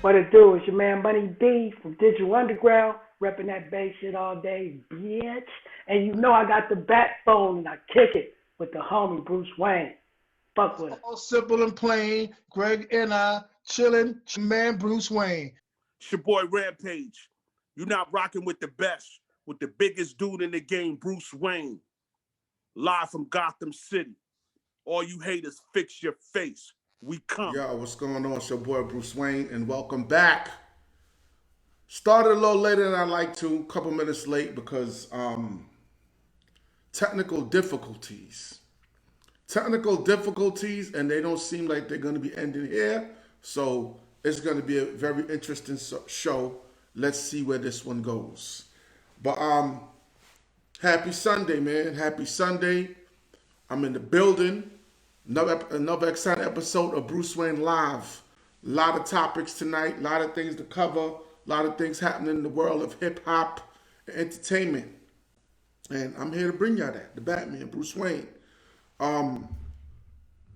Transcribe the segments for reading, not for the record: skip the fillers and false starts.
What it do? It's your man Money D from Digital Underground, repping that bass shit all day, bitch. And you know I got the backbone and I kick it with the homie Bruce Wane. Fuck with it. All simple and plain. Greg and I chilling. Man, Bruce Wane. It's your boy Rampage. You're not rocking with the best, with the biggest dude in the game, Bruce Wane. Live from Gotham City. All you haters, fix your face. We come. Yo, what's going on? It's your boy Bruce Wane, and welcome back. Started a little later than I like to, a couple minutes late because technical difficulties. And they don't seem like they're going to be ending here. So it's going to be a very interesting show. Let's see where this one goes. But happy Sunday, man. Happy Sunday. I'm in the building. Another exciting episode of Bruce Wane Live. A lot of topics tonight, a lot of things to cover, a lot of things happening in the world of hip-hop and entertainment. And I'm here to bring y'all that, the Batman, Bruce Wane.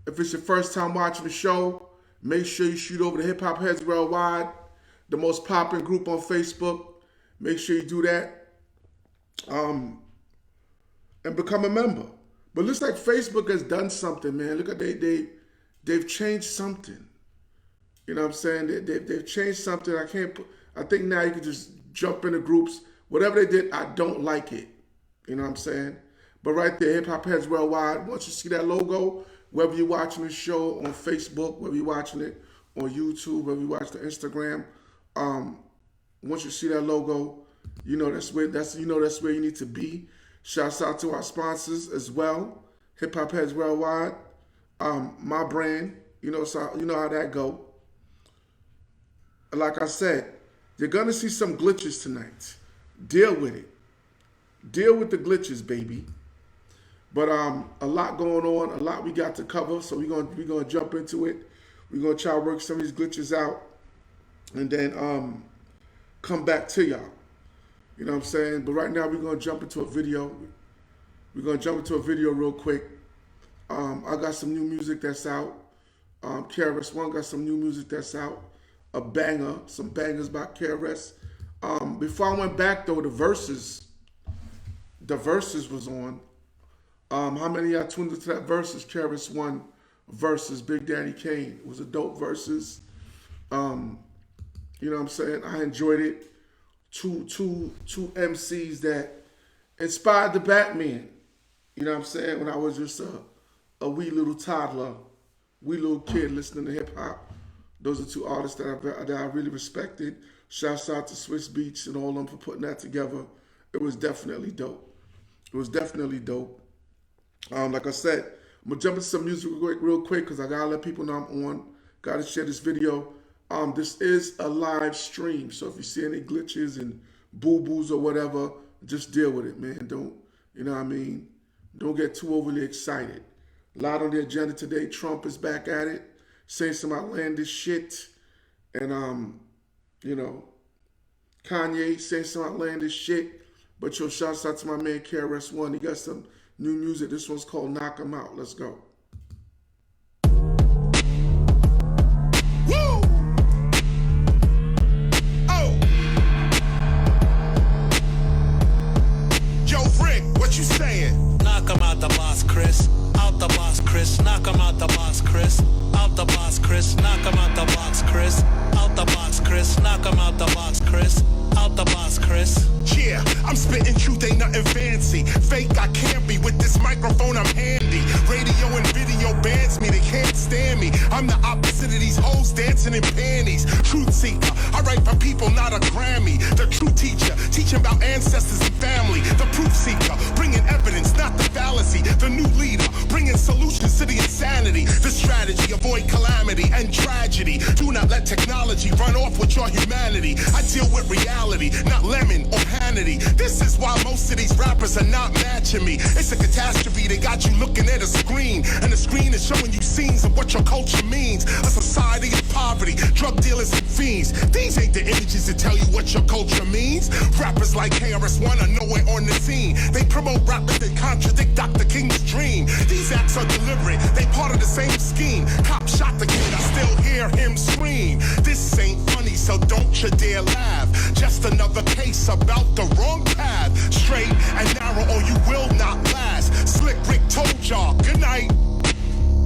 If it's your first time watching the show, make sure you shoot over to Hip Hop Heads Worldwide, the most popular group on Facebook. Make sure you do that. And become a member. But it looks like Facebook has done something, man. Look at they've changed something. You know what I'm saying? They've changed something. I think now you can just jump into groups. Whatever they did, I don't like it. You know what I'm saying? But right there, Hip Hop Heads Worldwide. Once you see that logo, whether you're watching the show on Facebook, whether you're watching it on YouTube, whether you watch the Instagram, once you see that logo, you know that's where you need to be. Shouts out to our sponsors as well, Hip Hop Heads Worldwide, my brand. You know how that go. Like I said, you're gonna see some glitches tonight. Deal with it. Deal with the glitches, baby. But a lot going on, a lot we got to cover. So we're gonna jump into it. We're gonna try to work some of these glitches out, and then come back to y'all. You know what I'm saying? But right now we're gonna jump into a video. We're gonna jump into a video real quick. I got some new music that's out. KRS-One got some new music that's out. A banger, some bangers by KRS. Before I went back though, the Verzuz was on. How many of y'all tuned into that Verzuz? KRS-One versus Big Daddy Kane. It was a dope Verzuz. You know what I'm saying? I enjoyed it. Two MCs that inspired the Batman. You know what I'm saying? When I was just a wee little toddler, wee little kid listening to hip hop. Those are two artists that I really respected. Shouts out to Swiss Beats and all of them for putting that together. It was definitely dope. Like I said, I'm gonna jump into some music real quick because I gotta let people know I'm on. Gotta share this video. This is a live stream, so if you see any glitches and boo-boos or whatever, just deal with it, man. Don't, you know what I mean? Don't get too overly excited. A lot on the agenda today. Trump is back at it, saying some outlandish shit. And, you know, Kanye saying some outlandish shit. But yo, shouts out to my man KRS-One. He got some new music. This one's called Knock 'Em Out. Let's go. You saying? Knock him out the boss, Chris. Out the boss, Chris. Knock him out the boss, Chris. Out the boss, Chris. Knock him out the box, Chris. Out the box, Chris. Knock him out the box, Chris. Out the box, Chris. Yeah, I'm spitting truth, ain't nothing fancy. Fake, I can't be. With this microphone, I'm handy. Radio and video bans me, they can't stand me. I'm the opposite of these hoes dancing in panties. Truth seeker, I write for people, not a Grammy. The true teacher, teaching about ancestors and family. The proof seeker, bringing evidence, not the fallacy. The new leader, bringing solutions to the insanity. The strategy, avoid calamity and tragedy. Do not let technology run off with your humanity. I deal with reality, not lemon or Hannity. This is why most of these rappers are not matching me. It's a catastrophe, they got you looking at a screen, and the screen is showing you scenes of what your culture means. A society of poverty, drug dealers and fiends. These ain't the images that tell you what your culture means. Rappers like KRS-One are nowhere on the scene. They promote rappers that contradict Dr. King's dream. These acts are deliberate, they part of the same scheme. Cop shot the kid, I still hear him scream. This ain't funny don't you dare laugh. Just another case about the wrong path. Straight and narrow or you will not last. Slick Rick told y'all, good night.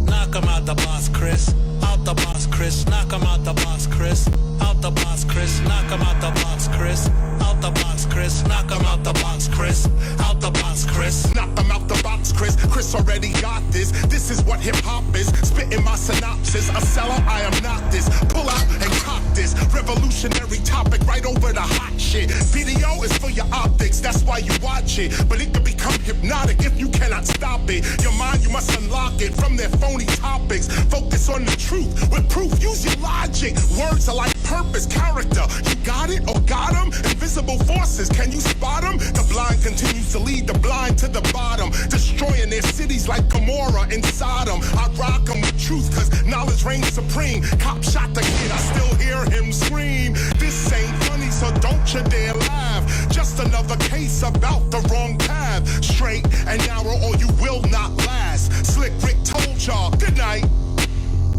Knock him out the box, Chris. Out the box, Chris. Knock him out the box, Chris. Out the box, Chris. Knock him out the box, Chris. Out the box, Chris. Knock him out the box, Chris. Out the box, Chris. Knock him out the box, Chris. Chris already got this. This is what hip hop is. Spitting my synopsis. A sellout, I am not this. Pull out and cock this. Revolutionary topic right over the hot shit. Video is for your optics. That's why you watch it. But it can become hypnotic if you cannot stop it. Your mind, you must unlock it from their phony topics. Focus on the truth with proof. Use your logic. Words are like purpose, character. You got it or got them? Invisible forces, can you spot them? The blind continues to lead the blind to the bottom, destroying their cities like Gomorrah and Sodom. I rock them with truth, cause knowledge reigns supreme. Cop shot the kid, I still hear him scream. This ain't funny, so don't you dare laugh. Just another case about the wrong path. Straight and narrow or you will not last. Slick Rick told y'all, good night.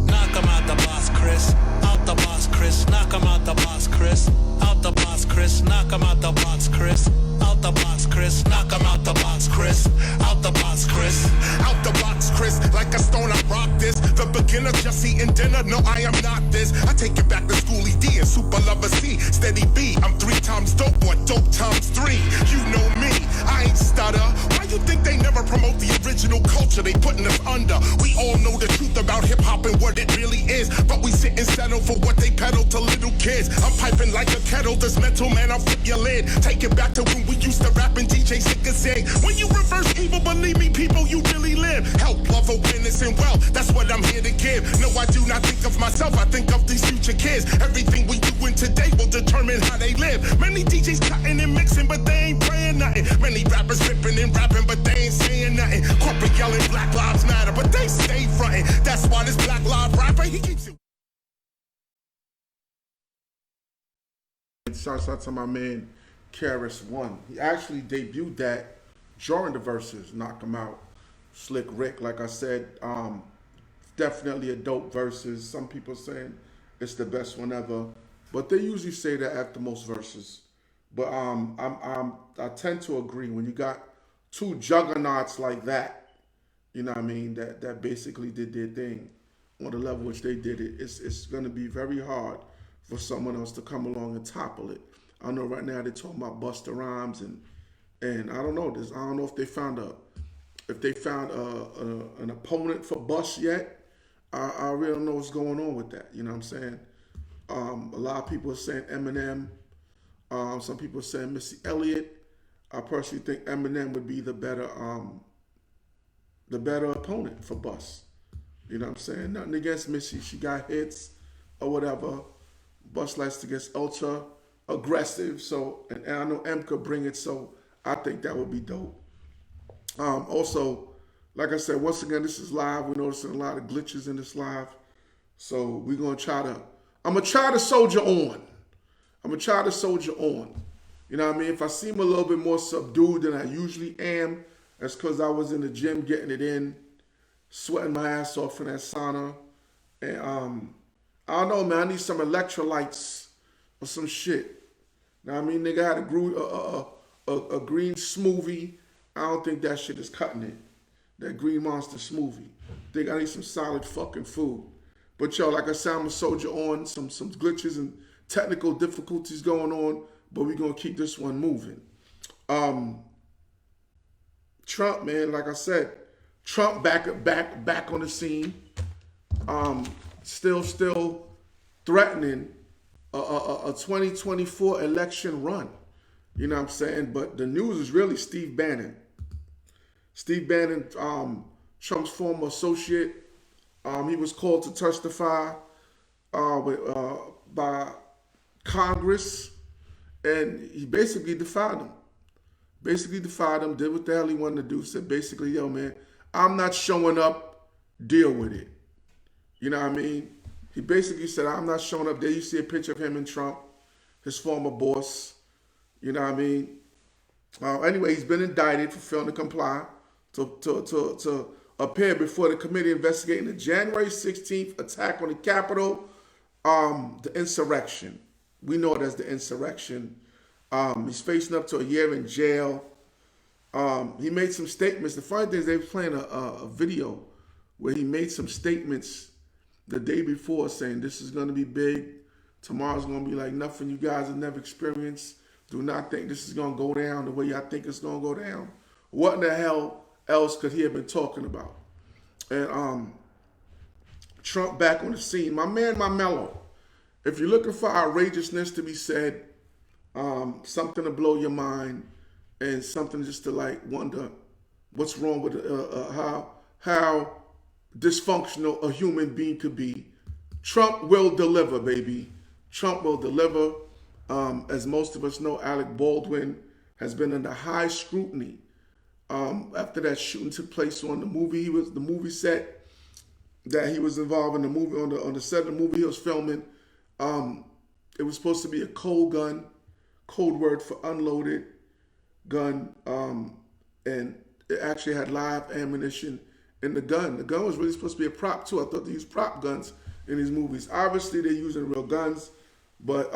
Knock him out the box, Chris. Out the box, Chris. Knock him out the box, Chris. Out the box, Chris. Knock him out the box, Chris. Out the box, Chris. Knock him out the box, Chris. Out the box, Chris. Out the box, Chris. Like a stone, I rock this. The beginner just eating dinner. No, I am not this. I take it back to Schoolie D and Super Lover C. Steady B. I'm 3 times dope, or dope times 3. You know me. I ain't stutter. Why you think they never promote the original culture they putting us under? We all know the truth about hip hop and what it really is, but we sit and settle for what they peddle to little kids. I'm piping like a kettle, this mental man, I'll flip your lid. Take it back to when we used to rap and DJ sick and say, when you reverse evil, believe me, people, you really live. Help, love, awareness, and wealth, that's what I'm here to give. No, I do not think of myself, I think of these future kids. Everything we doing today will determine how they live. Many DJs cutting and mixing, but they ain't praying nothing. Many rappers ripping and rapping, but they ain't saying nothing. Corporate yelling Black Lives Matter, but they stay fronting. That's why this Black Lives rapper, he keeps it. Shouts out to my man KRS-One. He actually debuted that during the Verzuz, knocked him out. Slick Rick, like I said, definitely a dope Verzuz. Some people saying it's the best one ever, but they usually say that after most Verzuz. But I tend to agree when you got 2 juggernauts like that, you know what I mean, that basically did their thing on the level which they did it. It's going to be very hard for someone else to come along and topple it. I know right now they're talking about Busta Rhymes and I don't know this. I don't know if they found an opponent for Bus yet. I really don't know what's going on with that. You know what I'm saying? A lot of people are saying Eminem. Some people are saying Missy Elliott. I personally think Eminem would be the better opponent for Bus. You know what I'm saying? Nothing against Missy. She got hits or whatever. Bus likes to get ultra aggressive. So, and I know M could bring it. So I think that would be dope. Also, like I said, once again, this is live. We're noticing a lot of glitches in this live. So I'm going to try to soldier on. You know what I mean? If I seem a little bit more subdued than I usually am, that's because I was in the gym getting it in, sweating my ass off in that sauna. And I don't know, man. I need some electrolytes or some shit. Now, I mean, nigga had a green smoothie. I don't think that shit is cutting it. That Green Monster smoothie. Think I need some solid fucking food. But yo, like I said, I'm a soldier on. Some glitches and technical difficulties going on, but we're gonna keep this one moving. Trump, man, like I said, Trump back on the scene. Still threatening a 2024 election run. You know what I'm saying? But the news is really Steve Bannon. Steve Bannon, Trump's former associate, he was called to testify by Congress, and he basically defied him. Did what the hell he wanted to do. Said basically, yo, man, I'm not showing up, deal with it. You know what I mean? He basically said, I'm not showing up. There you see a picture of him and Trump, his former boss. You know what I mean? Anyway, he's been indicted for failing to comply to appear before the committee investigating the January 16th attack on the Capitol, the insurrection. We know it as the insurrection. He's facing up to a year in jail. He made some statements. The funny thing is they were playing a video where he made some statements the day before saying this is going to be big. Tomorrow's going to be like nothing you guys have never experienced. Do not think this is going to go down the way y'all think it's going to go down. What in the hell else could he have been talking about? And Trump back on the scene. My man, my mellow. If you're looking for outrageousness to be said, something to blow your mind, and something just to like wonder what's wrong with how dysfunctional a human being could be, Trump will deliver, baby. Trump will deliver. As most of us know, Alec Baldwin has been under high scrutiny after that shooting took place on the movie set that he was involved in. The movie on the set of the movie he was filming. It was supposed to be a cold gun, code word for unloaded gun, and it actually had live ammunition in the gun. The gun was really supposed to be a prop too. I thought they used prop guns in these movies. Obviously, they're using real guns, but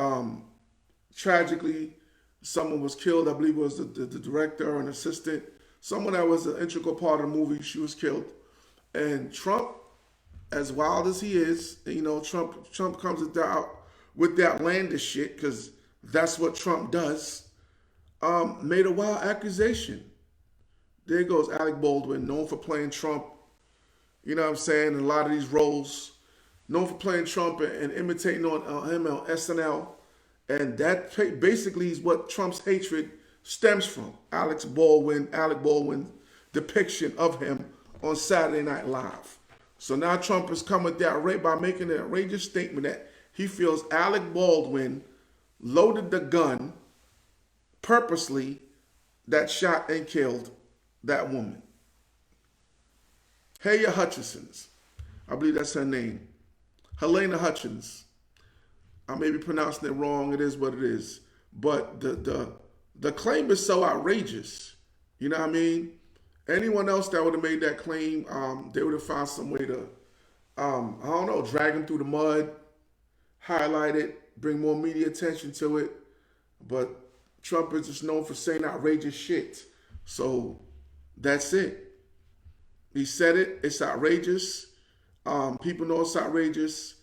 tragically, someone was killed. I believe it was the director or an assistant. Someone that was an integral part of the movie, she was killed. And Trump, as wild as he is, you know, Trump comes out with that outlandish shit, because that's what Trump does, made a wild accusation. There goes Alec Baldwin, known for playing Trump, you know what I'm saying, in a lot of these roles, known for playing Trump and imitating on him on SNL. And that basically is what Trump's hatred stems from. Alec Baldwin's depiction of him on Saturday Night Live. So now Trump has come with that by making an outrageous statement that he feels Alec Baldwin loaded the gun purposely that shot and killed that woman. Helena Hutchinson's, I believe that's her name. Helena Hutchins. I may be pronouncing it wrong. It is what it is. But the claim is so outrageous. You know what I mean? Anyone else that would have made that claim, they would have found some way to, I don't know, drag him through the mud, highlight it, bring more media attention to it. But Trump is just known for saying outrageous shit. So that's it. He said it. It's outrageous. People know it's outrageous,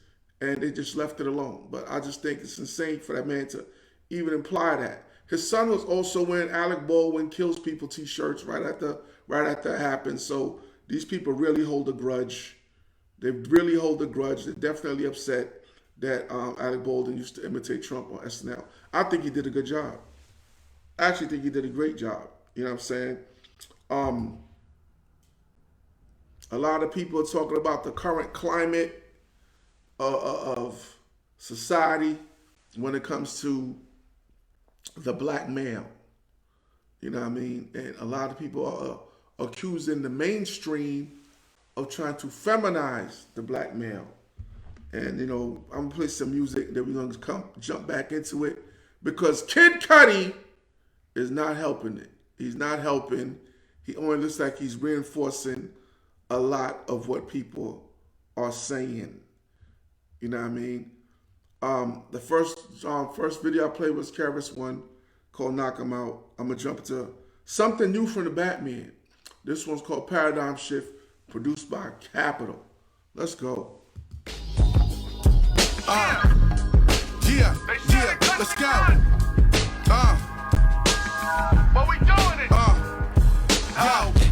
and they just left it alone. But I just think it's insane for that man to even imply that. His son was also wearing Alec Baldwin kills people t-shirts right after it happened. So these people really hold a grudge. They really hold a grudge. They're definitely upset that Alec Baldwin used to imitate Trump on SNL. I think he did a good job. I actually think he did a great job. You know what I'm saying? A lot of people are talking about the current climate of society when it comes to the black male. You know what I mean? And a lot of people are accusing the mainstream of trying to feminize the black male. And, you know, I'm going to play some music that we're going to jump back into it, because Kid Cudi is not helping it. He's not helping. He only looks like he's reinforcing a lot of what people are saying. You know what I mean? The first video I played was KRS-One called Knock 'Em Out. I'm going to jump to something new from the Batman. This one's called Paradigm Shift, produced by Capital. Let's go. Yeah, let's go. What we doing it?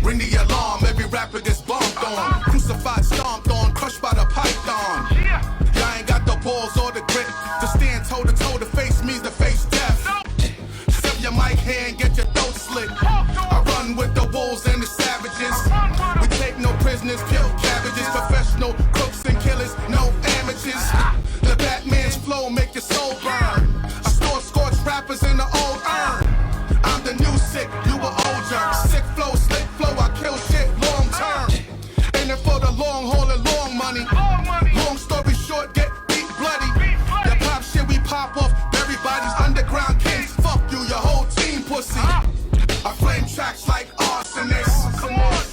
Ring the alarm, every rapper gets bombed on. Crucified, stomped on, crushed by the python. Y'all ain't got the balls or the grit to stand toe to toe to face me, to face death. Step your mic hand, get your throat slit. I run with the wolves and the savages. We take no prisoners, kill cabbages. Professional crooks and killers, no amateurs. The Batman's flow make your soul burn. I store scorched rappers in the old urn. I'm the new sick, you were old jerk. Sick flow, slick flow, I kill shit long term. Aiming for the long haul and long money. Long story short, get beat bloody. Your pop shit, we pop off. Everybody's underground kings. Fuck you, your whole team pussy. I flame tracks like arsonists.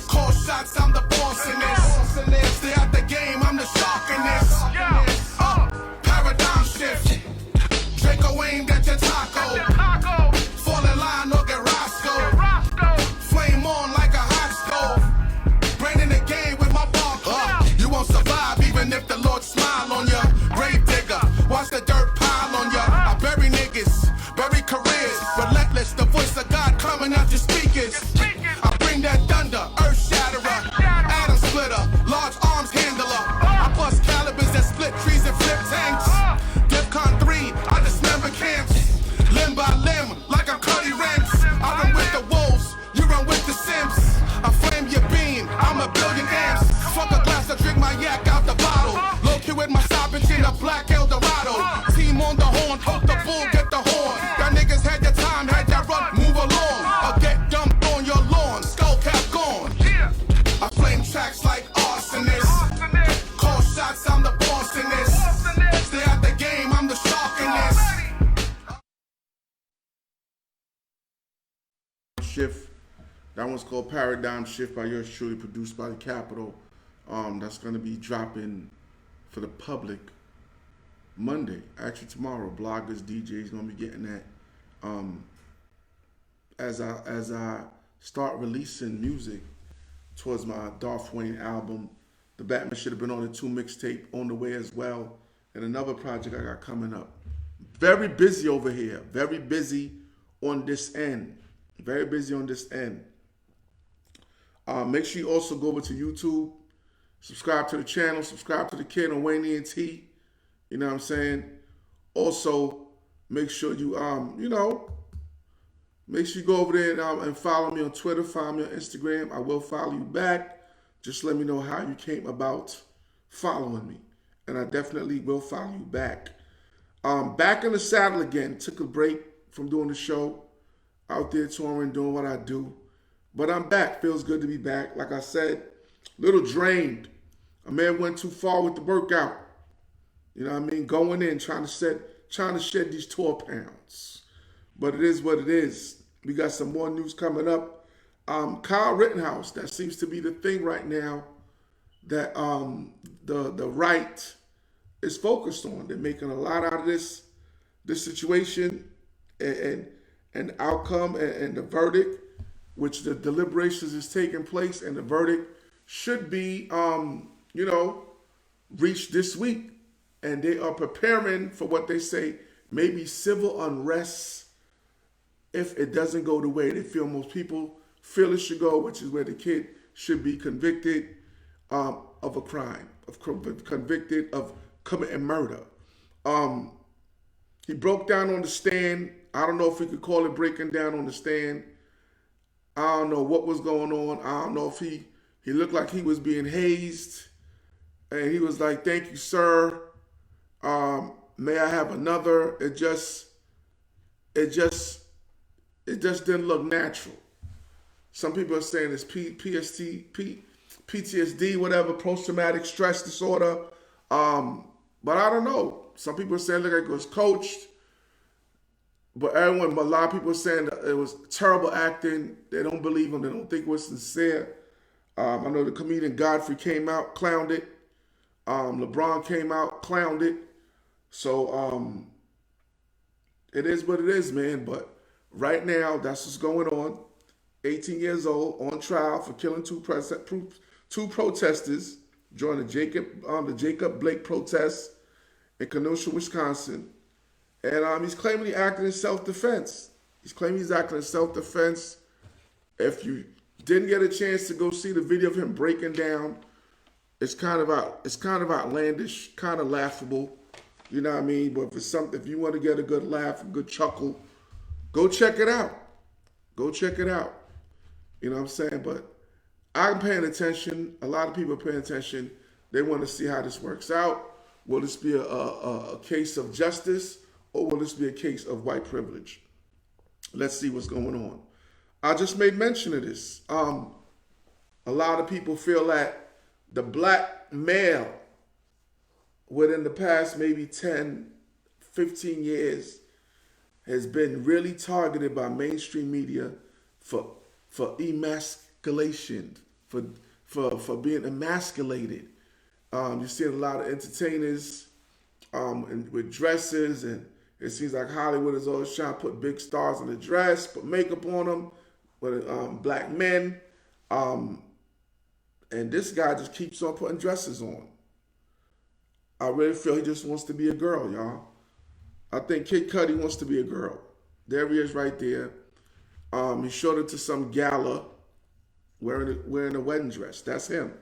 Call shots, I'm the boss in this. Stay out the game, I'm the shark in this. Paradigm shift. Draco on. Hope the bull get the horn. Y'all niggas had your time, had y'all run, move along. Or get dumped on your lawn, skull cap gone. I flame tracks like arsonists. Call shots, I'm the boss in this. Stay out the game, I'm the shark in this. Shift. That one's called Paradigm Shift by yours truly, produced by the Capitol. That's going to be dropping for the public Monday. Actually, tomorrow. Bloggers, DJs going to be getting that. As I start releasing music towards my Darth Wayne album, the Batman Should Have Been on the 2 mixtape on the way as well, and another project I got coming up. Very busy over here. Very busy on this end. Very busy on this end. Make sure you also go over to YouTube, subscribe to the channel, subscribe to the kid on Wane and T. You know what I'm saying? Also, make sure you make sure you go over there and follow me on Twitter, follow me on Instagram. I will follow you back. Just let me know how you came about following me, and I definitely will follow you back. Back in the saddle again. Took a break from doing the show. Out there touring, doing what I do. But I'm back. Feels good to be back. Like I said, a little drained. A man went too far with the workout. You know what I mean? Going in, trying to shed these tour pounds. But it is what it is. We got some more news coming up. Kyle Rittenhouse, that seems to be the thing right now that the right is focused on. They're making a lot out of this situation and outcome and the verdict, which the deliberations is taking place, and the verdict should be, reached this week. And they are preparing for what they say may be civil unrest if it doesn't go the way they feel most people feel it should go, which is where the kid should be convicted of a crime, convicted of committing murder. He broke down on the stand. I don't know if we could call it breaking down on the stand. I don't know what was going on. I don't know if he looked like he was being hazed. And he was like, "Thank you, sir. May I have another?" It just didn't look natural. Some people are saying it's PTSD, whatever, post-traumatic stress disorder. But I don't know. Some people are saying it looked like it was coached. But a lot of people are saying that it was terrible acting. They don't believe him. They don't think it was sincere. I know the comedian Godfrey came out, clowned it. LeBron came out, clowned it. So it is what it is, man. But right now, that's what's going on. 18 years old, on trial for killing two protesters during the Jacob Blake protests in Kenosha, Wisconsin. And he's claiming he acted in self-defense. He's claiming he's acting in self-defense. If you didn't get a chance to go see the video of him breaking down, it's kind of outlandish, kind of laughable. You know what I mean? But if you want to get a good laugh, a good chuckle, go check it out. Go check it out. You know what I'm saying? But I'm paying attention. A lot of people are paying attention. They want to see how this works out. Will this be a case of justice, or will this be a case of white privilege? Let's see what's going on. I just made mention of this. A lot of people feel that the black male within the past maybe 10, 15 years has been really targeted by mainstream media for emasculation, for being emasculated. You see a lot of entertainers with dresses, and it seems like Hollywood is always trying to put big stars in the dress, put makeup on them, with black men. And this guy just keeps on putting dresses on. I really feel he just wants to be a girl, y'all. I think Kid Cudi wants to be a girl. There he is right there. He showed it to some gala wearing a wedding dress. That's him.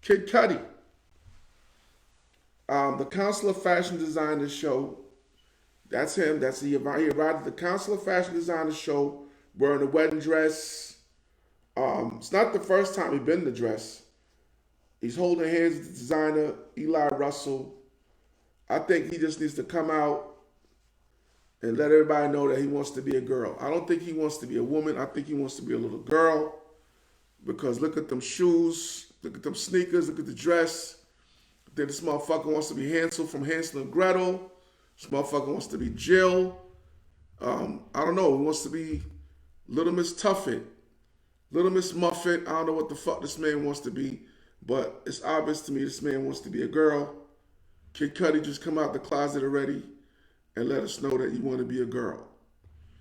Kid Cudi. The Council of Fashion Designers show, that's him. He arrived at the Council of Fashion Designers show wearing a wedding dress. It's not the first time he's been in the dress. He's holding hands with the designer, Eli Russell. I think he just needs to come out and let everybody know that he wants to be a girl. I don't think he wants to be a woman. I think he wants to be a little girl, because look at them shoes, look at them sneakers, look at the dress. Then this motherfucker wants to be Hansel from Hansel and Gretel. This motherfucker wants to be Jill. I don't know. He wants to be Little Miss Tuffet, Little Miss Muffet. I don't know what the fuck this man wants to be, but it's obvious to me this man wants to be a girl. Kid Cudi just come out the closet already and let us know that you want to be a girl.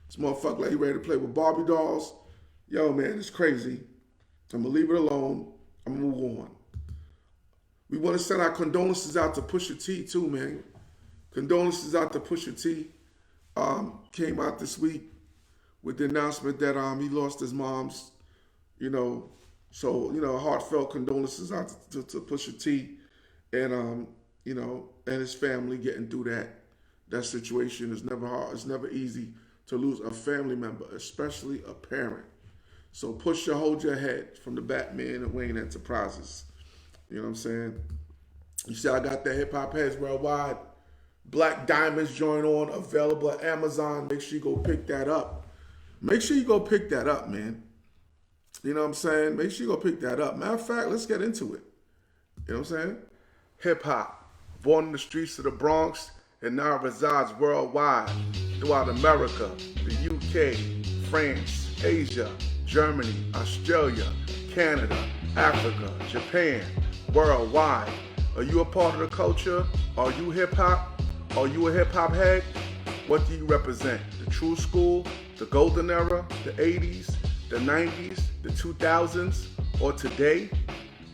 This motherfucker like he ready to play with Barbie dolls. Yo, man, it's crazy. I'm going to leave it alone. I'm going to move on. We want to send our condolences out to Pusha T too, man. Condolences out to Pusha T. Came out this week with the announcement that he lost his mom's, so, heartfelt condolences out to Pusha T and, and his family getting through that situation. Is never hard. It's never easy to lose a family member, especially a parent. So Pusha, hold your head from the Batman and Wane Enterprises. You know what I'm saying? You see, I got that Hip Hop Heads Worldwide Black Diamonds joint on, available at Amazon. Make sure you go pick that up. Make sure you go pick that up, man. You know what I'm saying? Make sure you go pick that up. Matter of fact, let's get into it. You know what I'm saying? Hip hop, born in the streets of the Bronx and now resides worldwide throughout America, the UK, France, Asia, Germany, Australia, Canada, Africa, Japan, worldwide. Are you a part of the culture? Are you hip hop? Are you a hip hop head? What do you represent? The true school, the golden era, the 80s, the 90s, the 2000s, or today?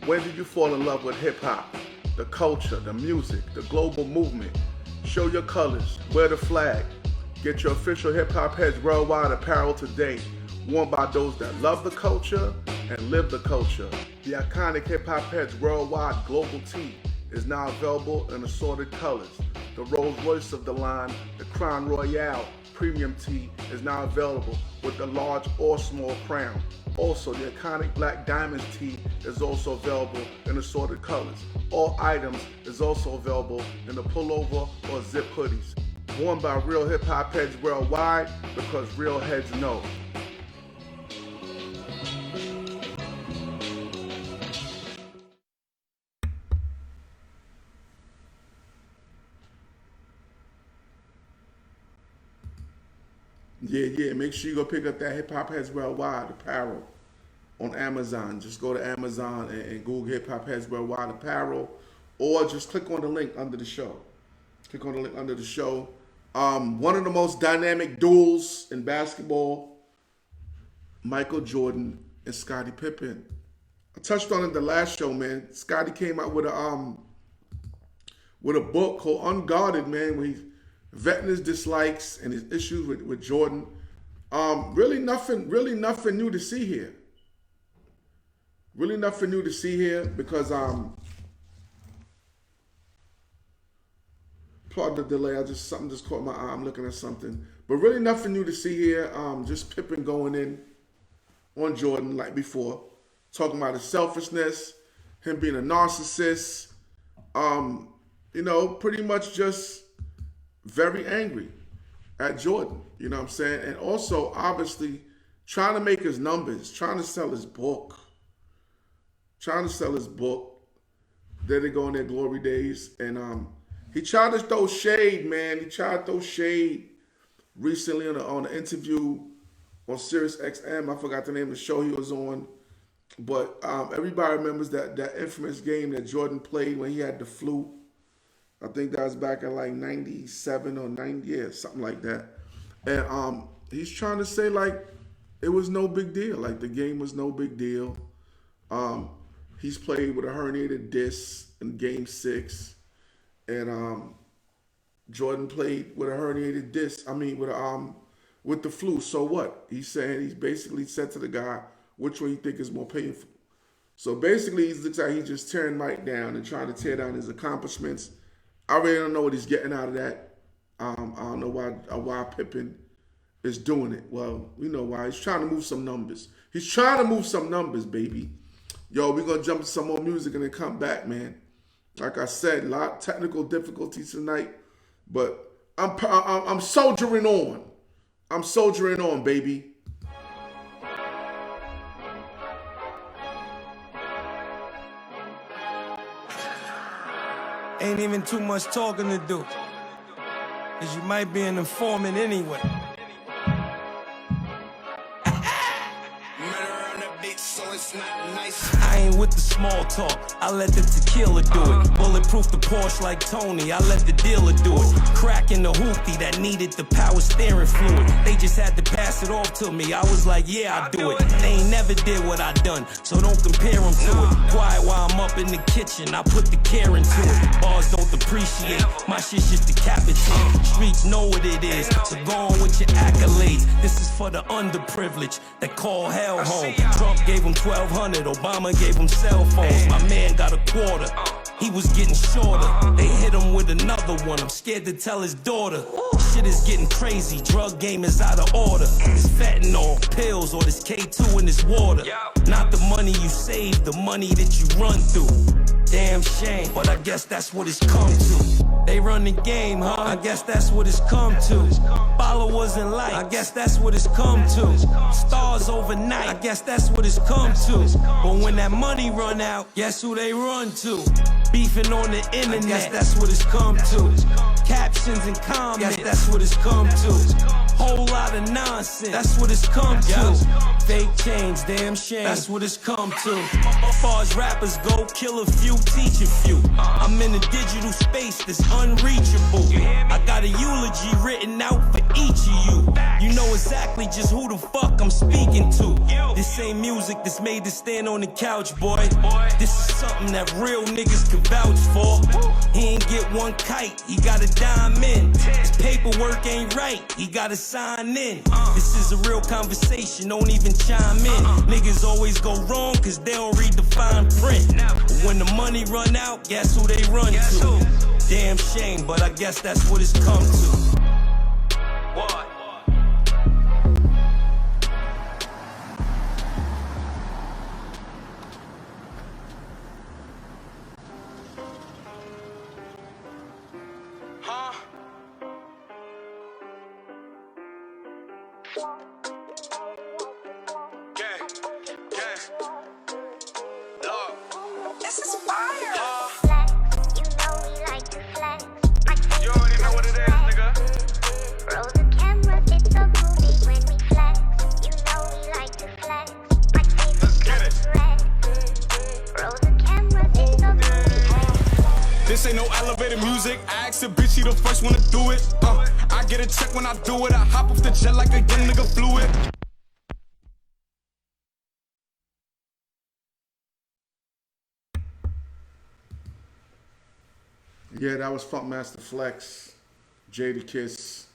When did you fall in love with hip hop? The culture, the music, the global movement. Show your colors, wear the flag. Get your official Hip Hop Heads Worldwide apparel today, worn by those that love the culture and live the culture. The iconic Hip Hop Heads Worldwide Global Tee is now available in assorted colors. The Rolls Royce of the line, the Crown Royale Premium Tee is now available with the large or small crown. Also, the iconic Black Diamonds tee is also available in assorted colors. All items is also available in the pullover or zip hoodies. Worn by real hip hop heads worldwide, because real heads know. Yeah, make sure you go pick up that Hip Hop Heads Worldwide apparel on Amazon. Just go to Amazon and Google Hip Hop Heads Worldwide apparel, or just click on the link under the show. Click on the link under the show. One of the most dynamic duels in basketball, Michael Jordan and Scottie Pippen. I touched on it the last show, man. Scottie came out with a book called Unguarded, man, where he's vetting his dislikes and his issues with Jordan. Really nothing new to see here. Really nothing new to see here because pardon the delay, something just caught my eye. I'm looking at something. But really nothing new to see here. Just Pippen going in on Jordan like before. Talking about his selfishness, him being a narcissist. Pretty much just very angry at Jordan, you know what I'm saying? And also, obviously, trying to make his numbers, trying to sell his book. Then they go in their glory days. And he tried to throw shade, man. He tried to throw shade recently on an interview on Sirius XM. I forgot the name of the show he was on. But everybody remembers that infamous game that Jordan played when he had the flu. I think that was back in like 97 or 90, yeah, something like that. And he's trying to say like it was no big deal. Like the game was no big deal. He's played with a herniated disc in game 6. And Jordan played with a herniated disc. With the flu. So what? He's basically said to the guy, which one you think is more painful? So basically, it looks like he's just tearing Mike down and trying to tear down his accomplishments. I really don't know what he's getting out of that. I don't know why Pippen is doing it. Well, we know why. He's trying to move some numbers. He's trying to move some numbers, baby. Yo, we're going to jump to some more music and then come back, man. Like I said, a lot of technical difficulties tonight, but I'm soldiering on. I'm soldiering on, baby. Ain't even too much talking to do, cause you might be an informant anyway. I ain't with the small talk, I let the tequila do it. Bulletproof the Porsche like Tony, I let the dealer do it. Cracking the hoopty that needed the power steering fluid. They just had to pass it off to me, I was like, yeah, I do it. They ain't never did what I done, so don't compare them to it. Quiet while I'm up in the kitchen, I put the care into it. Bars don't appreciate, my shit just decapitate. Streets know what it is, so go on with your accolades. This is for the underprivileged that call hell home. Trump gave them 1,200, Obama gave him cell phones. My man got a quarter, he was getting shorter. They hit him with another one, I'm scared to tell his daughter. Shit is getting crazy, drug game is out of order. It's fentanyl, pills, or this K2 in this water. Not the money you save, the money that you run through. Damn shame, but I guess that's what it's come to. They run the game, huh? I guess that's what it's come to. Followers and likes, I guess that's what it's come to. Stars overnight, I guess that's what it's come to. But when that money run out, guess who they run to? Beefing on the internet, I guess that's what it's come to. Captions and comments, that's what it's come to. Whole lot of nonsense, that's what it's come to. Fake change, damn shame, that's what it's come to. As far as rappers go, kill a few, teach a few. I'm in a digital space that's unreachable. I got a eulogy written out for each of you. You know exactly just who the fuck I'm speaking to. This ain't music that's made to stand on the couch, boy. This is something that real niggas can vouch for. He ain't get one kite, he got a dime in. His paperwork ain't right, he gotta sign in. This is a real conversation, don't even chime in. Niggas always go wrong cause they don't read the fine print. But when the money run out, guess who they run to? Damn shame, but I guess that's what it's come to. What? This ain't no elevator music. I ask a bitch, she the first one to do it. I get a check when I do it. I hop off the jet like a young nigga flew it. Yeah, that was Funkmaster Flex, Jadakiss,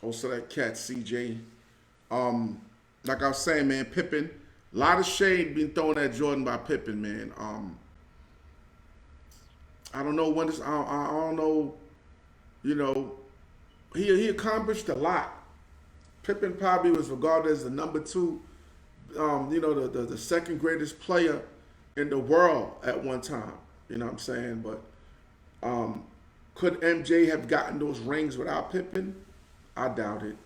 also that cat CJ. Like I was saying, man, Pippen, a lot of shade being thrown at Jordan by Pippen, man. I don't know when this. I don't know. You know, he accomplished a lot. Pippen probably was regarded as the number two. You know, the second greatest player in the world at one time. You know what I'm saying? But could MJ have gotten those rings without Pippen? I doubt it.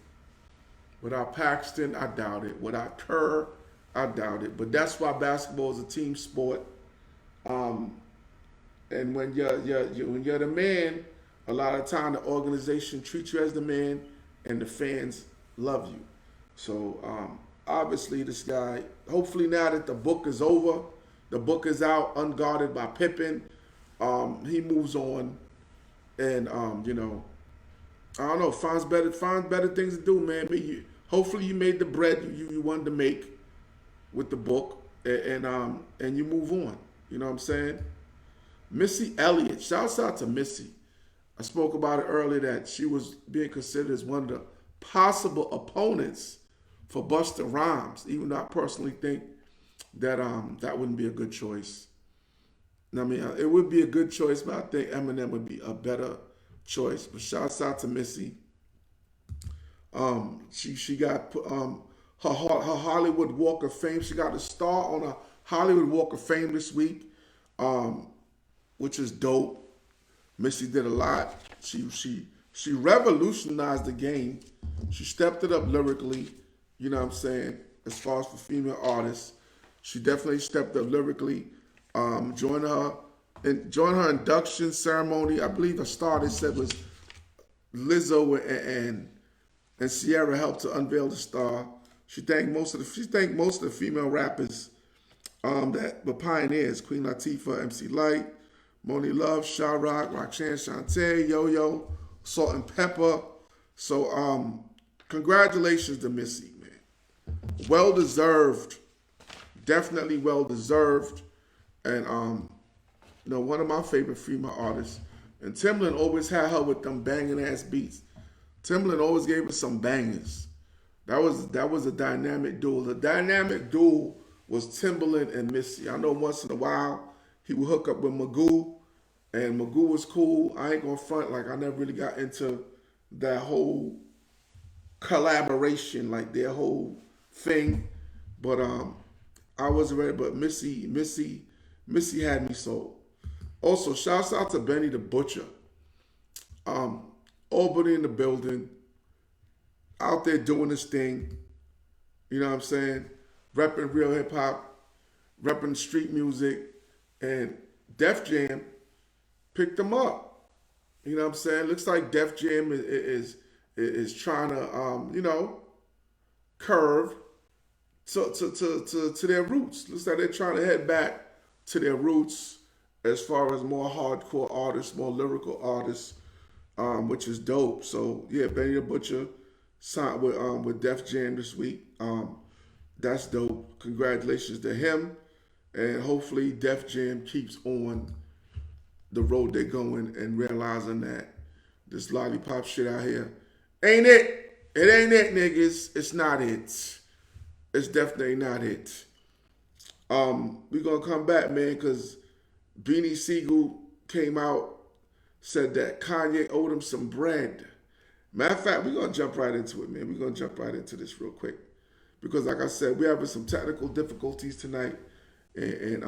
Without Paxton, I doubt it. Without Kerr, I doubt it. But that's why basketball is a team sport. And when you're the man, a lot of time the organization treats you as the man, and the fans love you. So obviously this guy, hopefully now that the book is over, the book is out, unguarded by Pippen, he moves on, and you know, I don't know, finds better things to do, man. But hopefully you made the bread you wanted to make with the book, and you move on. You know what I'm saying? Missy Elliott, shouts out to Missy. I spoke about it earlier that she was being considered as one of the possible opponents for Busta Rhymes, even though I personally think that that wouldn't be a good choice. I mean, it would be a good choice, but I think Eminem would be a better choice. But shouts out to Missy. She got her Hollywood Walk of Fame. She got a star on a Hollywood Walk of Fame this week, which is dope. Missy did a lot. She She revolutionized the game. She stepped it up lyrically, you know what I'm saying, as far as for female artists. She definitely stepped up lyrically. Join her induction ceremony. I believe the star they said was Lizzo and Sierra helped to unveil the star. She thanked most of the female rappers that were pioneers: Queen Latifah, MC Lyte, Moni Love, Sha Rock, Roxanne Shante, Yo Yo, Salt and Pepper. So congratulations to Missy, man. Well deserved, definitely well deserved, and one of my favorite female artists. And Timbaland always had her with them banging ass beats. Timbaland always gave us some bangers. That was a dynamic duel. The dynamic duel was Timbaland and Missy. I know once in a while he would hook up with Magoo, and Magoo was cool. I ain't gonna front, like I never really got into that whole collaboration, like their whole thing. But I wasn't ready. But Missy had me sold. Also, shouts out to Benny the Butcher. Albany in the building, out there doing this thing. You know what I'm saying? Repping real hip hop, repping street music, and Def Jam picked them up. You know what I'm saying? Looks like Def Jam is trying to curve to their roots. Looks like they're trying to head back to their roots as far as more hardcore artists, more lyrical artists, which is dope. So yeah, Benny the Butcher signed with Def Jam this week. That's dope. Congratulations to him, and hopefully Def Jam keeps on the road they're going and realizing that this lollipop shit out here ain't it. It ain't it, niggas. It's not it. It's definitely not it. We're gonna come back, man, because Beanie Sigel came out, said that Kanye owed him some bread. Matter of fact, we're going to jump right into it, man. We're going to jump right into this real quick. Because like I said, we're having some technical difficulties tonight. And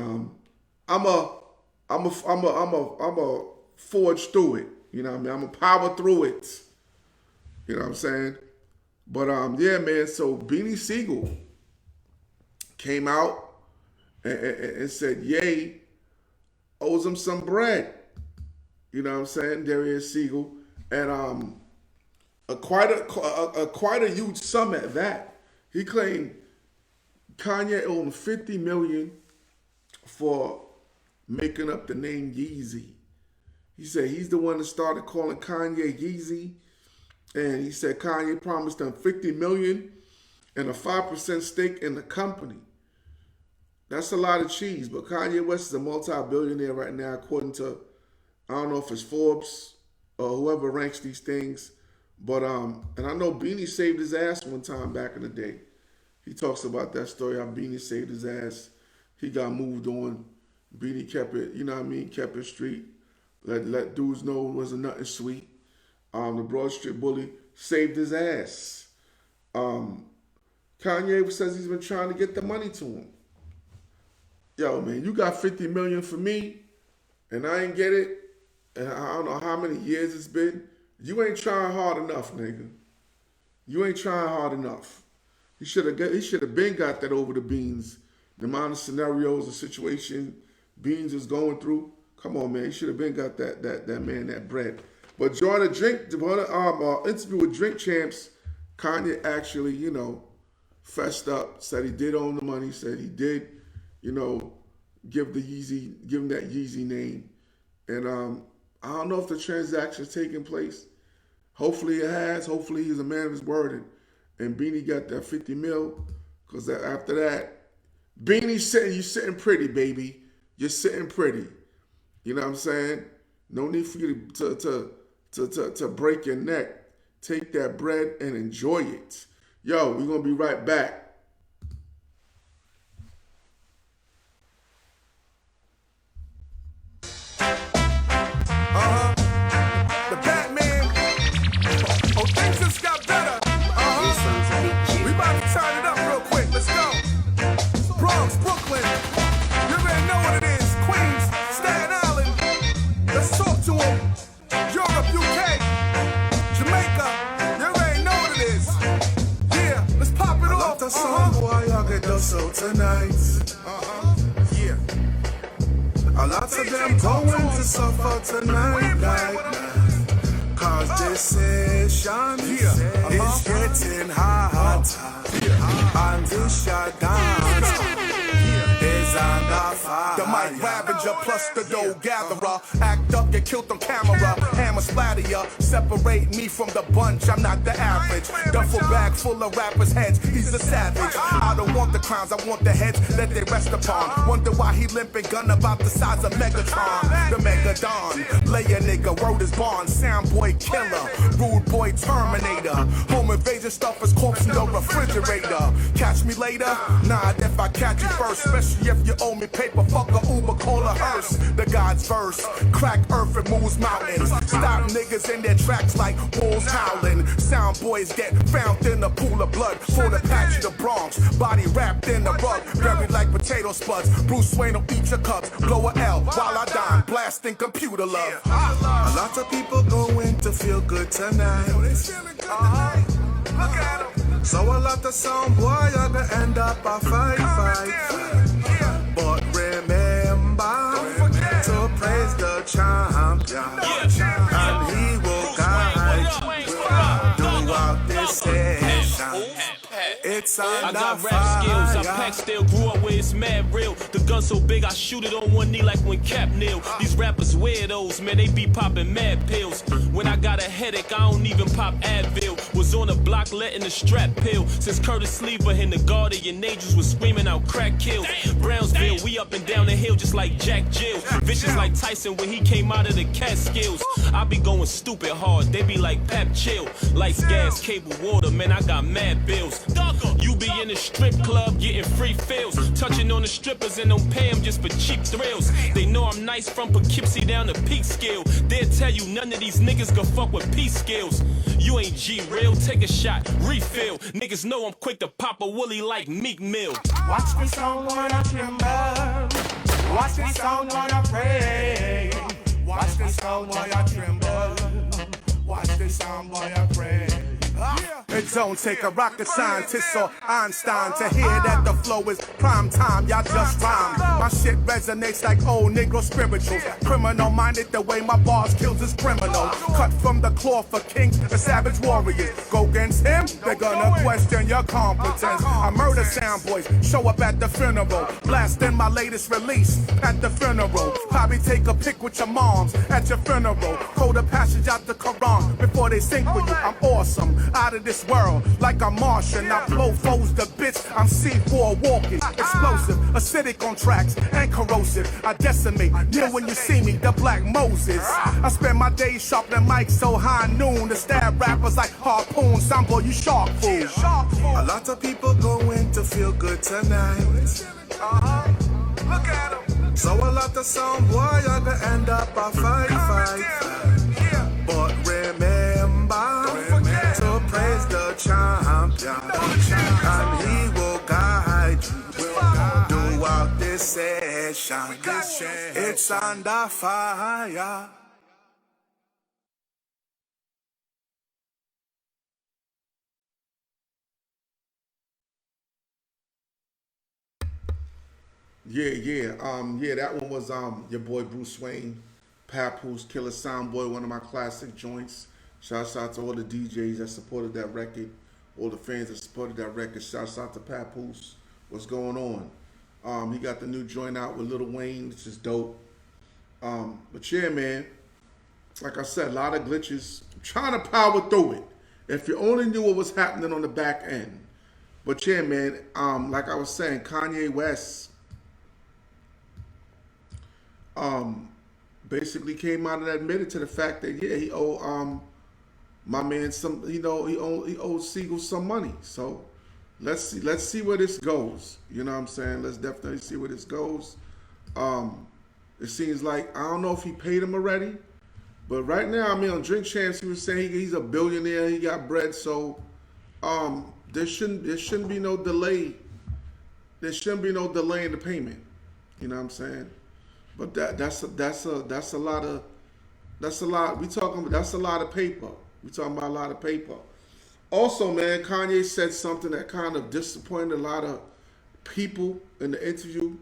I'm a forge through it. You know what I mean? I'm a power through it. You know what I'm saying? But yeah, man, so Beanie Sigel came out and said, Ye owes him some bread. You know what I'm saying? Darius Sigel. And quite a huge sum at that. He claimed Kanye owed him $50 million for making up the name Yeezy. He said he's the one that started calling Kanye Yeezy. And he said Kanye promised him $50 million and a 5% stake in the company. That's a lot of cheese, but Kanye West is a multi-billionaire right now, according to, I don't know if it's Forbes or whoever ranks these things. But, and I know Beanie saved his ass one time back in the day. He talks about that story, how Beanie saved his ass. He got moved on. Beanie kept it, you know what I mean, kept it street. Let dudes know it wasn't nothing sweet. The Broad Street Bully saved his ass. Kanye says he's been trying to get the money to him. Yo, man, you got $50 million for me, and I ain't get it, and I don't know how many years it's been. You ain't trying hard enough, nigga. You ain't trying hard enough. He should have been got that over the Beans. The amount of scenarios and situation Beans is going through. Come on, man. He should have been got that man that bread. But during the interview with Drink Champs, Kanye actually, fessed up, said he did own the money, said he did, give him that Yeezy name. And I don't know if the transaction's taking place. Hopefully it has. Hopefully he's a man of his word. And Beanie got that 50 mil. Because after that, Beanie said, you sitting pretty, baby. You're sitting pretty. You know what I'm saying? No need for you to break your neck. Take that bread and enjoy it. Yo, we're going to be right back. so tonight, Yeah. a lot of them going to suffer tonight. Cause this session is getting hot. And this shot dance is under fire. The mic ravager plus the dough gatherer. Act up, get killed on camera. Hammer splatter ya. Separate me from the bunch, I'm not the average. Duffel bag full of rappers' heads, he's a savage. I don't want the crowns, I want the heads that they rest upon. Wonder why he limping, gun about the size of Megatron. The Megadon, lay a nigga, wrote his bond. Sound boy killer, rude boy terminator. Home invasion stuff is corpse in the refrigerator. Catch me later? Nah, if I catch you first. Especially if you owe me paper, fuck a Uber, call a hearse. The God's verse, crack earth and moves mountains. Stop niggas in their tracks like wolves howling. Sound boys get found in a pool of blood for the patch of the Bronx. Body wrapped in a rug, buried like potato spuds. Bruce Wayne will eat your cups, blow a L while I dine, blasting computer love. A lot of people going to feel good tonight. Look at him. So a lot of sound boy are gonna end up a fight. But remember to praise the champion, and he will guide you throughout this session. It's I under got rap skills, I fire. pack still, grew up where it's mad real. The gun so big, I shoot it on one knee like when Cap kneel. These rappers weirdos, man, they be popping mad pills. When I got a headache, I don't even pop Advil. Was on the block letting the strap pill. Since Curtis Sleeper and the Guardian Angels was screaming out crack kills. Brownsville, we up and down the hill just like Jack Jill. Vicious like Tyson when he came out of the Catskills. I be going stupid hard, they be like Pap chill. Lights, gas, cable, water, man, I got mad bills. You be in a strip club getting free fills. Touching on the strippers and don't pay them just for cheap thrills. They know I'm nice from Poughkeepsie down to Peekskill. They'll tell you none of these niggas can fuck with peace skills. You ain't G real, take a shot, refill. Niggas know I'm quick to pop a woolly like Meek Mill. Watch me sound when I tremble. Watch me sound when I pray. Watch me sound when I tremble. Watch me sound when I pray. It don't take a rocket scientist or Einstein to hear that the flow is prime time. Y'all just rhyme. My shit resonates like old Negro spirituals. Criminal minded the way my bars kills is criminal. Cut from the cloth for kings and savage warriors. Go against him, they're gonna question your competence. I murder sound boys, show up at the funeral. Blasting my latest release at the funeral. Probably take a pic with your moms at your funeral. Quote a passage out the Quran before they sink with you. I'm awesome, out of this world, like a Martian. I blow foes to bits, I'm C4 walking. Explosive, acidic on tracks, and corrosive. I decimate, kneel when you see me, the Black Moses. I spend my days sharpening mics so high noon to stab rappers like harpoons. Some boy, you shark fool. A lot of people going to feel good tonight. Look at him. So a lot of sound boy are gonna end up a fight. But remember to praise the champion, and he will guide you throughout this session. It's under fire. Yeah, that one was your boy Bruce Wayne, Papoose, Killer Soundboy, one of my classic joints. Shouts out to all the DJs that supported that record, all the fans that supported that record. Shouts out to Papoose. What's going on? He got the new joint out with Lil Wayne, which is dope. But yeah, man, like I said, a lot of glitches. I'm trying to power through it. If you only knew what was happening on the back end. But yeah, man, like I was saying, Kanye West basically came out and admitted to the fact that he owed my man some, he owed Sigel some money. So let's see where this goes. You know what I'm saying? Let's definitely see where this goes. It seems like, I don't know if he paid him already, but right now, I mean, on Drink Champs, he was saying he's a billionaire, he got bread, so there shouldn't be no delay. There shouldn't be no delay in the payment. You know what I'm saying? But that's a lot of paper. We talking about a lot of paper. Also, man, Kanye said something that kind of disappointed a lot of people in the interview.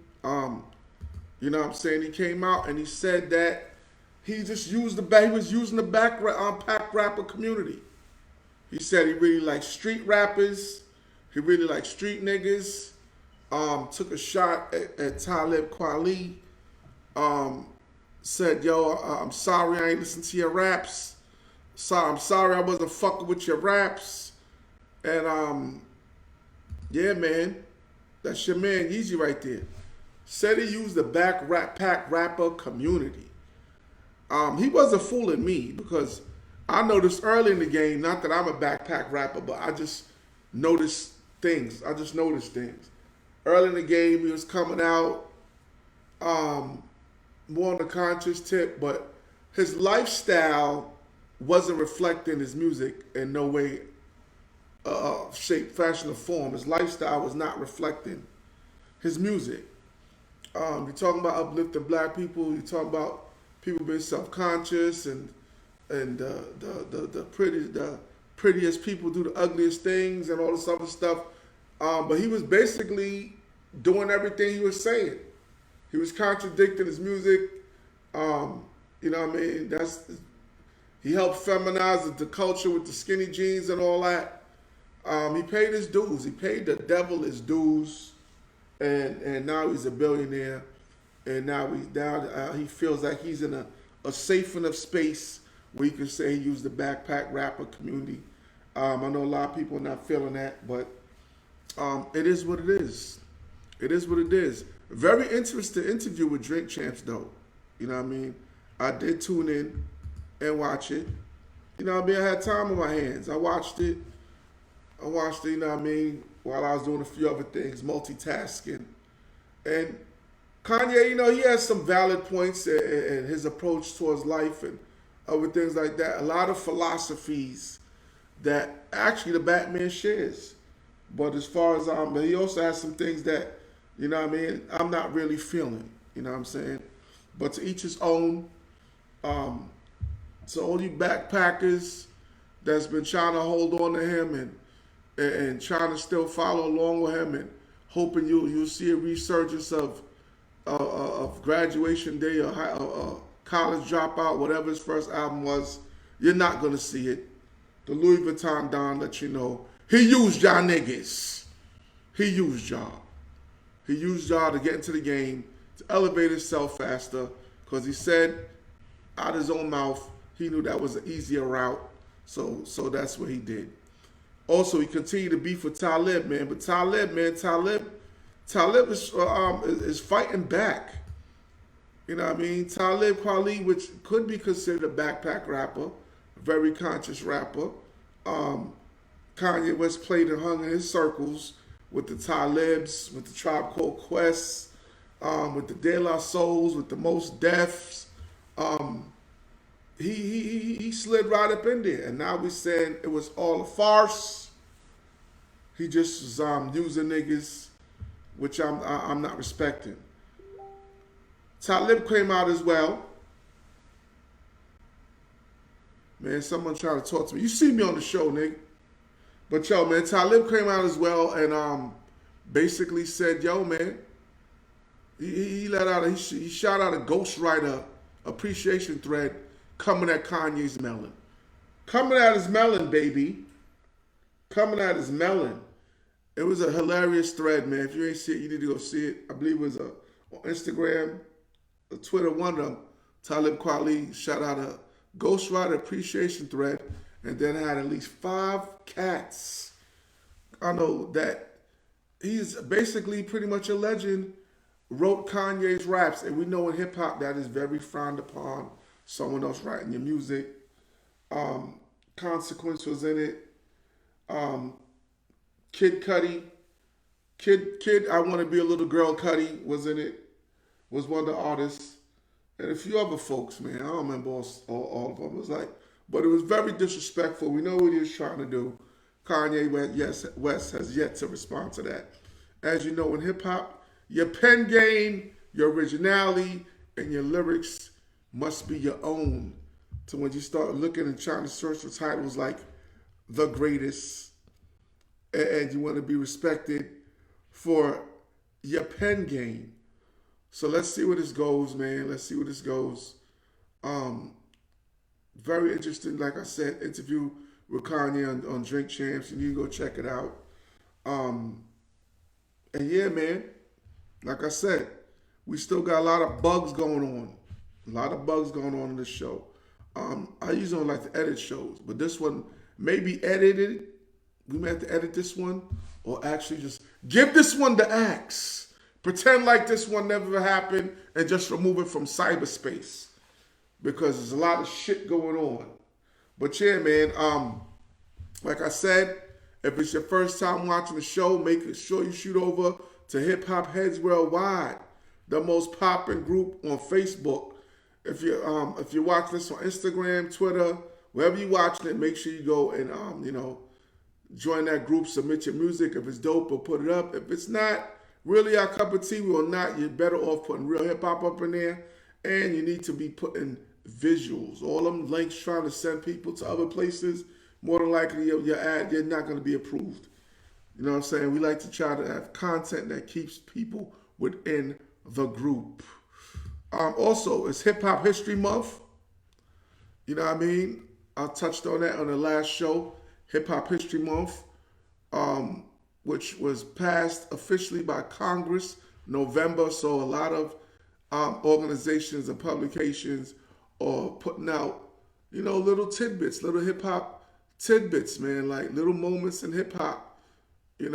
You know what I'm saying? He came out and he said that he just used he was using the pack rapper community. He said he really likes street rappers. He really likes street niggas. Took a shot at Talib Kweli. Said, yo, I'm sorry I ain't listen to your raps. I'm sorry I wasn't fucking with your raps. And yeah, man, that's your man Yeezy right there. Said he used the pack rapper community. He wasn't fooling me because I noticed early in the game, not that I'm a backpack rapper, but I just noticed things. Early in the game, he was coming out more on the conscious tip, but his lifestyle wasn't reflecting his music in no way, shape, fashion, or form. His lifestyle was not reflecting his music. You're talking about uplifting black people. You're talking about people being self-conscious and the prettiest people do the ugliest things and all this other stuff. But he was basically doing everything he was saying. He was contradicting his music. You know what I mean? He helped feminize the culture with the skinny jeans and all that. He paid his dues. He paid the devil his dues. And now he's a billionaire, and now he feels like he's in a safe enough space where you can say he used the backpack rapper community. I know a lot of people are not feeling that, but it is what it is. It is what it is. Very interesting interview with Drink Champs, though. You know what I mean? I did tune in and watch it. You know what I mean? I had time on my hands. I watched it, you know what I mean, while I was doing a few other things, multitasking. And Kanye, you know, he has some valid points in his approach towards life and other things like that. A lot of philosophies that actually the Batman shares. But as far as but he also has some things that, you know what I mean, I'm not really feeling. You know what I'm saying? But to each his own. So all you backpackers that's been trying to hold on to him and trying to still follow along with him and hoping you'll see a resurgence of graduation day or college dropout, whatever his first album was, you're not gonna see it. The Louis Vuitton Don let you know he used y'all niggas. He used y'all. He used y'all to get into the game, to elevate himself faster, because he said out his own mouth he knew that was an easier route. So that's what he did. Also, he continued to beef with Talib, man. But Talib is fighting back. You know what I mean? Talib Kweli, which could be considered a backpack rapper, a very conscious rapper. Kanye West played and hung in his circles with the Talibs, with the Tribe Called Quest, with the De La Souls, with the Most Defs. He slid right up in there, and now we saying it was all a farce. He just was using niggas, which I'm not respecting. Talib came out as well. Man, someone trying to talk to me. You see me on the show, nigga. But yo, man, Talib came out as well and basically said, yo, man, he shot out a ghostwriter appreciation thread coming at Kanye's melon. Coming at his melon, baby. Coming at his melon. It was a hilarious thread, man. If you ain't see it, you need to go see it. I believe it was on Instagram, Twitter, one of them. Talib Kweli shot out a ghostwriter appreciation thread and then had at least 5 cats. I know that he's basically pretty much a legend, wrote Kanye's raps, and we know in hip-hop that is very frowned upon, someone else writing your music. Consequence was in it. Kid Cudi, Kid, I Want to Be a Little Girl Cudi was in it, was one of the artists, and a few other folks, man. I don't remember all of them. It was like, but it was very disrespectful. We know what he was trying to do. Kanye West has yet to respond to that. As you know, in hip-hop, your pen game, your originality, and your lyrics must be your own. So when you start looking and trying to search for titles like The Greatest, and you want to be respected for your pen game. So let's see where this goes, man. Let's see where this goes. Very interesting, like I said, interview with Kanye on Drink Champs. You need to go check it out. And yeah, man, like I said, we still got a lot of bugs going on. A lot of bugs going on in this show. I usually don't like to edit shows, but this one may be edited. We may have to edit this one, or actually just give this one the axe. Pretend like this one never happened and just remove it from cyberspace, because there's a lot of shit going on. But yeah, man, like I said, if it's your first time watching the show, make sure you shoot over to Hip Hop Heads Worldwide, the most popping group on Facebook. If you watch this on Instagram, Twitter, wherever you're watching it, make sure you go and join that group. Submit your music. If it's dope, we'll put it up. If it's not really our cup of tea, we will not. You're better off putting real hip hop up in there, and you need to be putting visuals. All them links trying to send people to other places, more than likely your ad, you're not going to be approved. You know what I'm saying? We like to try to have content that keeps people within the group. Also, it's Hip Hop History Month. You know what I mean? I touched on that on the last show, Hip Hop History Month, which was passed officially by Congress November. So a lot of organizations and publications are putting out, little tidbits, little hip hop tidbits, man, like little moments in hip hop. I'm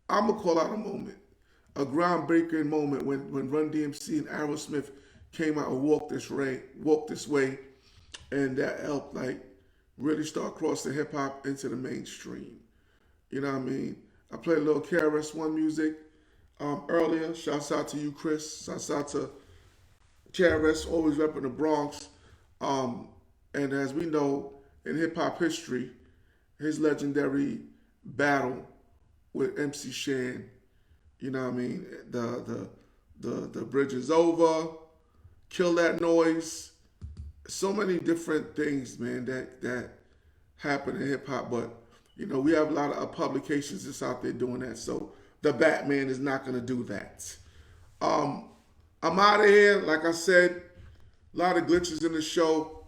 gonna call out a moment, a groundbreaking moment when Run DMC and Aerosmith came out and walked this way, and that helped really start crossing hip hop into the mainstream. You know what I mean? I played a little KRS-One music earlier. Shouts out to you, Chris. Shouts out to KRS, always repping the Bronx. And as we know, in hip hop history, his legendary battle with MC Shan, you know what I mean? The bridge is over, kill that noise. So many different things, man, that happen in hip hop, but we have a lot of publications that's out there doing that. So the Batman is not gonna do that. I'm out of here. Like I said, a lot of glitches in the show.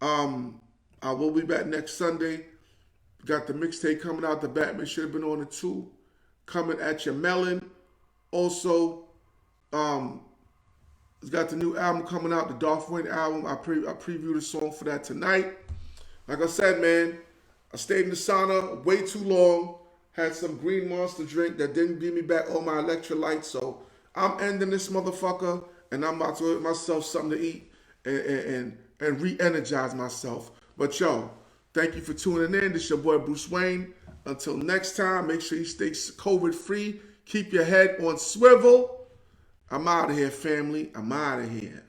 I will be back next Sunday. Got the mixtape coming out. The Batman should have been on it too. Coming at your melon. Also, it's got the new album coming out, the Darth Wayne album. I previewed a song for that tonight. Like I said, man, I stayed in the sauna way too long. Had some green monster drink that didn't give me back all my electrolytes. So I'm ending this motherfucker, and I'm about to get myself something to eat and re-energize myself. But yo, thank you for tuning in. This is your boy Bruce Wayne. Until next time, make sure you stay COVID-free. Keep your head on swivel. I'm out of here, family. I'm out of here.